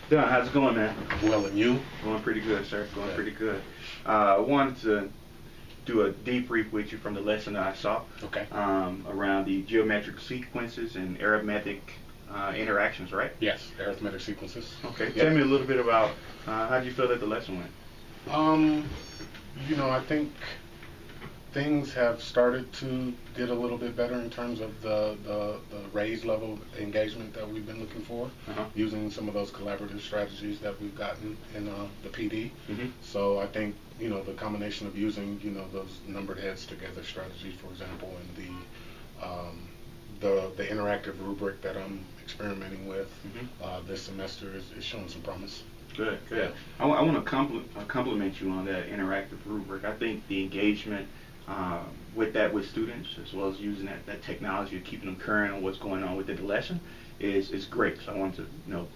Don, how's it going, man? Well, and you? Going pretty good, sir. Going Yeah. pretty good. I wanted to do a debrief with you from the lesson that I saw Okay. around the geometric sequences and arithmetic interactions, right? Yes, arithmetic sequences. Okay. Yep. Tell me a little bit about how did you feel that the lesson went? Um, I think things have started to get a little bit better in terms of the raised level of engagement that we've been looking for, using some of those collaborative strategies that we've gotten in the PD. Mm-hmm. So I think, the combination of using, those numbered heads together strategies, for example, and the interactive rubric that I'm experimenting with this semester is showing some promise. Good, good. Yeah. I want to compliment you on that interactive rubric. I think the engagement with students, as well as using that technology of keeping them current on what's going on within the lesson, is great. So I want to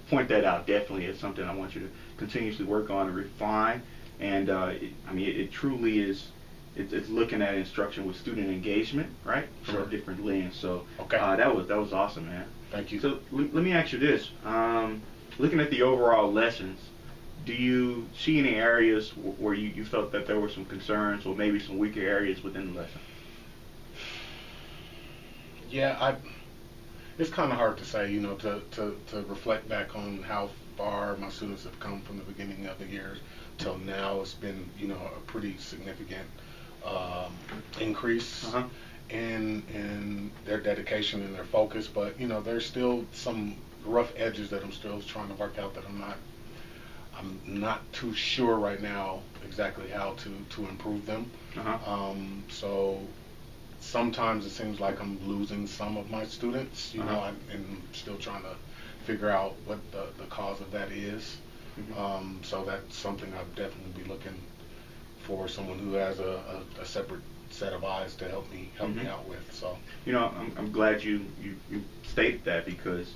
point that out definitely as something I want you to continuously work on and refine. And it truly is. It's looking at instruction with student engagement, right? From Sure. a different lens. So Okay. that was awesome, man. Thank you. So let me ask you this: looking at the overall lessons, do you see any areas where you felt that there were some concerns or maybe some weaker areas within the lesson? Yeah, it's kind of hard to say, to reflect back on how far my students have come from the beginning of the year till now. It's been, a pretty significant increase in their dedication and their focus. But, there's still some rough edges that I'm still trying to work out that I'm not too sure right now exactly how to improve them. So sometimes it seems like I'm losing some of my students, and I'm still trying to figure out what the cause of that is. So that's something I'd definitely be looking for someone who has a separate set of eyes to help me out with. So I'm glad you stated that, because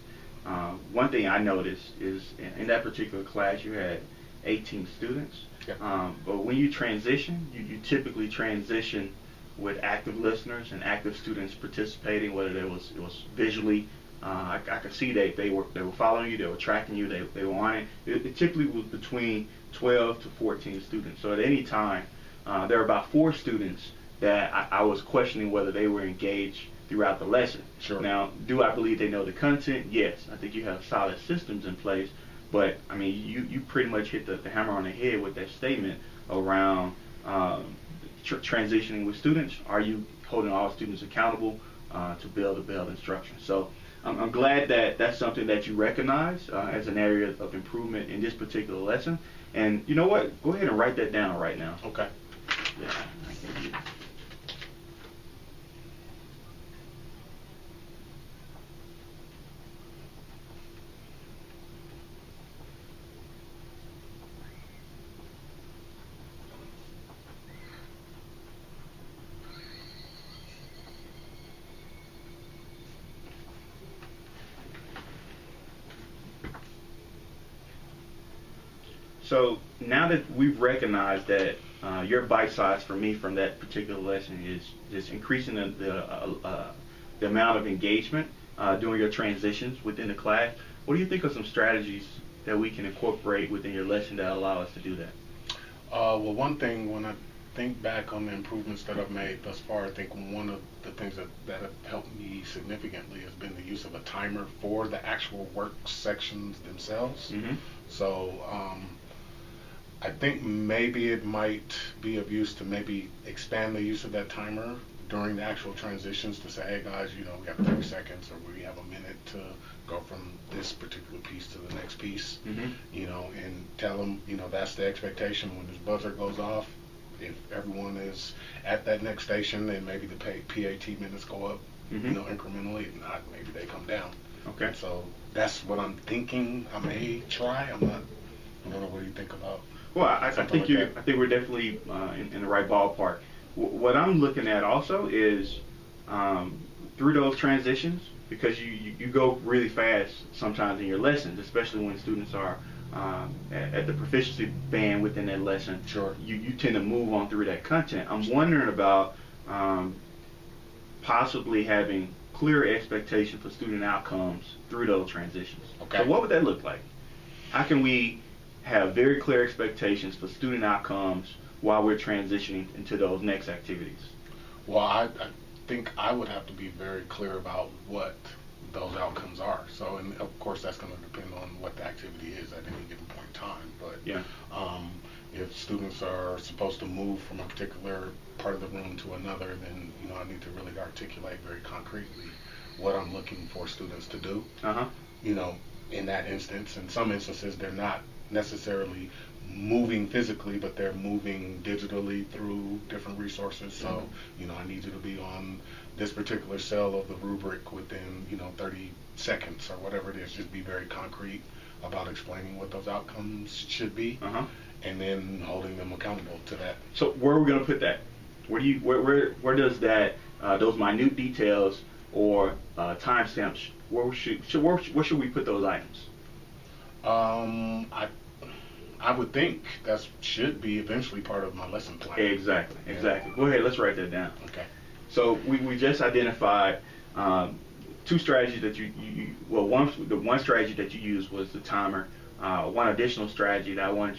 one thing I noticed is in that particular class you had 18 students. Yep. But when you transition, you typically transition with active listeners and active students participating, whether it was visually. I could see they were following you, they were tracking you, they were on it. It typically was between 12 to 14 students. So at any time, there were about 4 students that I was questioning whether they were engaged throughout the lesson. Sure. Now, do I believe they know the content? Yes. I think you have solid systems in place. But you pretty much hit the hammer on the head with that statement around transitioning with students. Are you holding all students accountable to build instruction? So I'm glad that that's something that you recognize as an area of improvement in this particular lesson. And you know what? Go ahead and write that down right now. okay. Yeah, I can do that. So now that we've recognized that your bite size for me from that particular lesson is just increasing the amount of engagement during your transitions within the class, what do you think are some strategies that we can incorporate within your lesson that allow us to do that? Well, one thing, when I think back on the improvements that I've made thus far, I think one of the things that have helped me significantly has been the use of a timer for the actual work sections themselves. So I think maybe it might be of use to maybe expand the use of that timer during the actual transitions to say, hey guys, we have 30 seconds or we have a minute to go from this particular piece to the next piece, and tell them, that's the expectation. When this buzzer goes off, if everyone is at that next station, then maybe the PAT minutes go up, incrementally. If not, maybe they come down. Okay. And so that's what I'm thinking I may try. I don't know, what do you think about? Well, I think like I think we're definitely in the right ballpark. What I'm looking at also is through those transitions, because you go really fast sometimes in your lessons, especially when students are at the proficiency band within that lesson. Sure. You tend to move on through that content. I'm wondering about possibly having clear expectation for student outcomes through those transitions. Okay. So what would that look like? How can we have very clear expectations for student outcomes while we're transitioning into those next activities? Well, I think I would have to be very clear about what those outcomes are. So, and of course, that's going to depend on what the activity is at any given point in time. But Yeah. if students are supposed to move from a particular part of the room to another, then I need to really articulate very concretely what I'm looking for students to do. Uh-huh. In that instance, in some instances, they're not necessarily moving physically, but they're moving digitally through different resources. So, I need you to be on this particular cell of the rubric within, 30 seconds or whatever it is. Just be very concrete about explaining what those outcomes should be, and then holding them accountable to that. So where are we going to put that? Where does that those minute details or timestamps? Where should we put those items? I would think that should be eventually part of my lesson plan. Exactly. Go ahead, let's write that down. Okay. So we just identified two strategies that the one strategy that you used was the timer. One additional strategy that I want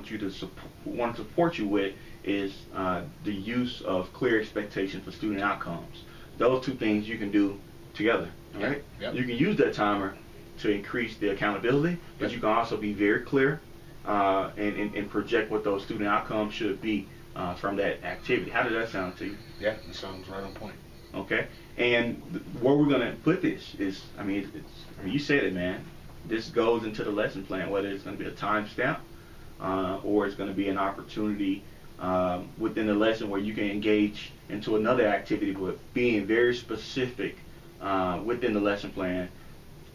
to support you with is the use of clear expectations for student outcomes. Those two things you can do together. All right. Yep. You can use that timer to increase the accountability, but you can also be very clear and project what those student outcomes should be from that activity. How does that sound to you? Yeah, it sounds right on point. Okay. And where we're going to put this is, you said it, man. This goes into the lesson plan, whether it's going to be a timestamp or it's going to be an opportunity within the lesson where you can engage into another activity, but being very specific within the lesson plan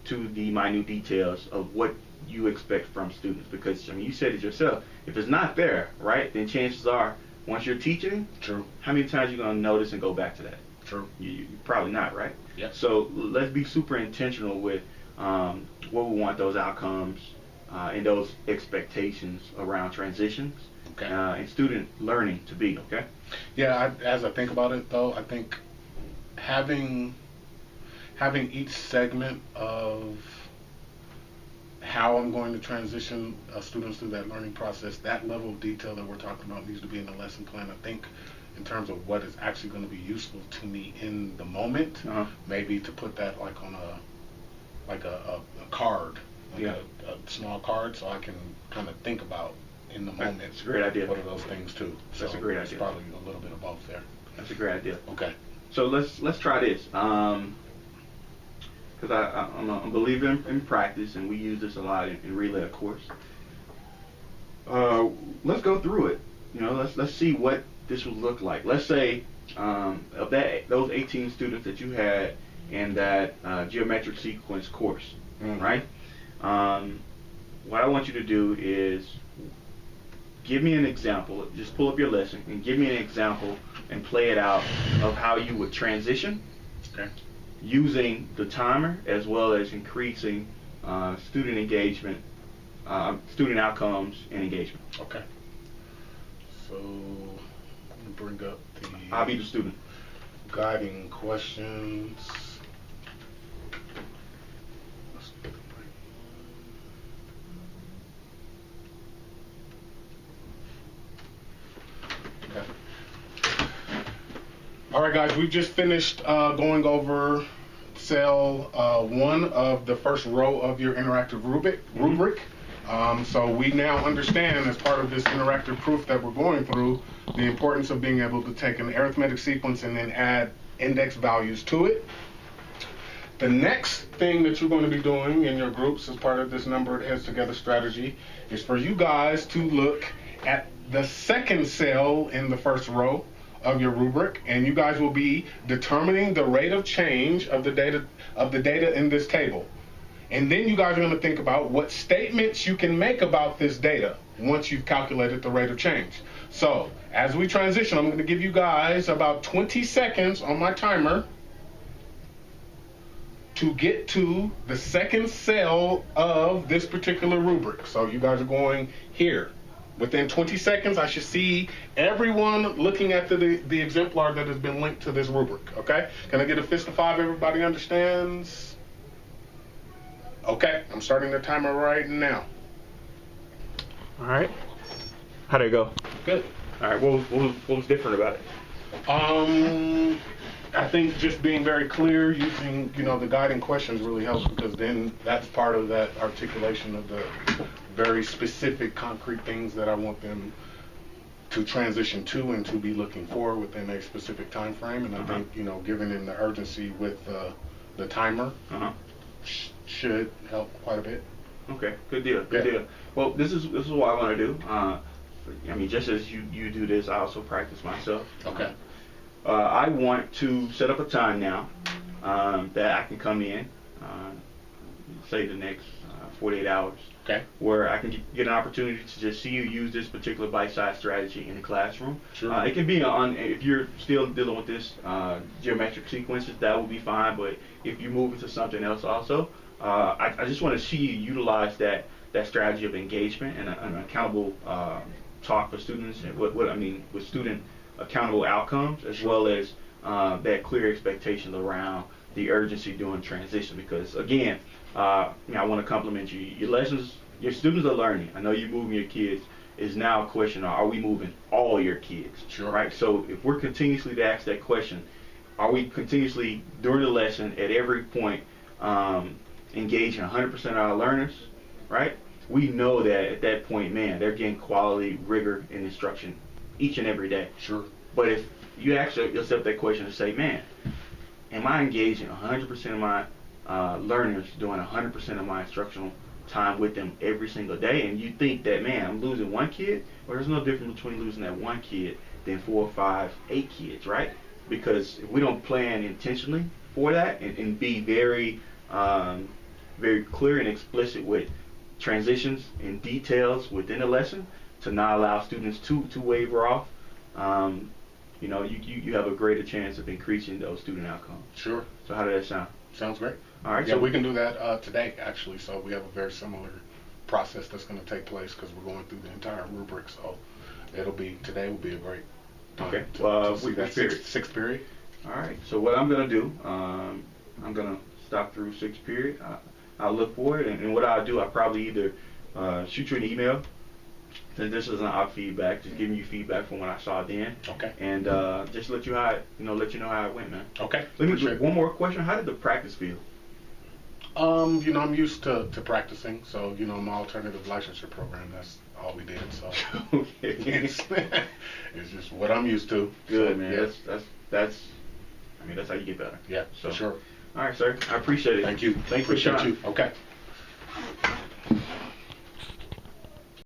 to the minute details of what you expect from students. Because you said it yourself, if it's not there, right, then chances are once you're teaching, true, how many times you're going to notice and go back to that? True. You probably not, right? Yeah. So let's be super intentional with what we want those outcomes and those expectations around transitions and student learning to be. Okay. Yeah. As I think about it, though, I think having each segment of how I'm going to transition students through that learning process, that level of detail that we're talking about needs to be in the lesson plan. I think in terms of what is actually going to be useful to me in the moment, maybe to put that like on a card, a small card, so I can kind of think about in the moment. That's a great idea. What are those things too? That's a great idea. It's probably a little bit of both there. That's a great idea. Okay. So let's try this. Because I'm a believer in practice, and we use this a lot in Relay, of course. Let's go through it. Let's see what this would look like. Let's say of those 18 students that you had in that geometric sequence course, right? What I want you to do is give me an example. Just pull up your lesson and give me an example and play it out of how you would transition. Okay. Using the timer as well as increasing student engagement, student outcomes and engagement. Okay. So bring up the I'll be the student. Guiding questions. Okay. All right, guys, we've just finished going over cell 1 of the first row of your interactive rubric. So we now understand, as part of this interactive proof that we're going through, the importance of being able to take an arithmetic sequence and then add index values to it. The next thing that you're going to be doing in your groups as part of this numbered heads together strategy is for you guys to look at the second cell in the first row of your rubric, and you guys will be determining the rate of change of the data in this table. And then you guys are going to think about what statements you can make about this data once you've calculated the rate of change. So as we transition, I'm going to give you guys about 20 seconds on my timer to get to the second cell of this particular rubric. So you guys are going here. Within 20 seconds, I should see everyone looking at the exemplar that has been linked to this rubric, okay? Can I get a fist of 5? Everybody understands? Okay, I'm starting the timer right now. All right. How'd it go? Good. All right. What was different about it? I think just being very clear, using, the guiding questions really helps, because then that's part of that articulation of the very specific, concrete things that I want them to transition to and to be looking for within a specific time frame. And I think, giving them the urgency with the timer should help quite a bit. Okay, good deal. Good deal. Well, this is what I want to do. I mean, just as you do this, I also practice myself. Okay. I want to set up a time now that I can come in, say the next 48 hours, where I can get an opportunity to just see you use this particular bite-sized strategy in the classroom. Sure. It can be if you're still dealing with this geometric sequences, that will be fine. But if you move into something else also, I just want to see you utilize that strategy of engagement and an accountable talk for students, and what I mean with student accountable outcomes, as well as that clear expectation around the urgency during transition. Because again, I want to compliment you. Your lessons, your students are learning. I know you're moving your kids. Is now a question: are we moving all your kids? Sure. Right. So if we're continuously to ask that question, are we continuously during the lesson at every point engaging 100% of our learners? Right. We know that at that point, man, they're getting quality, rigor, and instruction each and every day. Sure. But if you ask yourself that question and say, man, am I engaging 100% of my learners, doing 100% of my instructional time with them every single day? And you think that, man, I'm losing one kid? Well, there's no difference between losing that one kid than 4, 5, 8 kids, right? Because if we don't plan intentionally for that and be very, very clear and explicit with transitions and details within the lesson to not allow students to waver off, you have a greater chance of increasing those student outcomes. Sure. So how does that sound? Sounds great. All right. Yeah, So we can do that today, actually. So we have a very similar process that's going to take place, because we're going through the entire rubric. So today will be a great time to see that sixth period. All right. So what I'm going to do, I'm going to stop through 6th period. I'll look for it, and what I'll do, I'll probably either shoot you an email. Since this is an out feedback, just giving you feedback from what I saw then. Okay. And just let you know how it went, man. Okay. Let me one more question. How did the practice feel? I'm used to practicing, so my alternative licensure program, that's all we did. So Okay. it's just what I'm used to. Good, so, man. Yeah. That's how you get better. Yeah, So for sure. All right, sir. I appreciate it. Thank you. Thank you for your Appreciate time. you. Okay.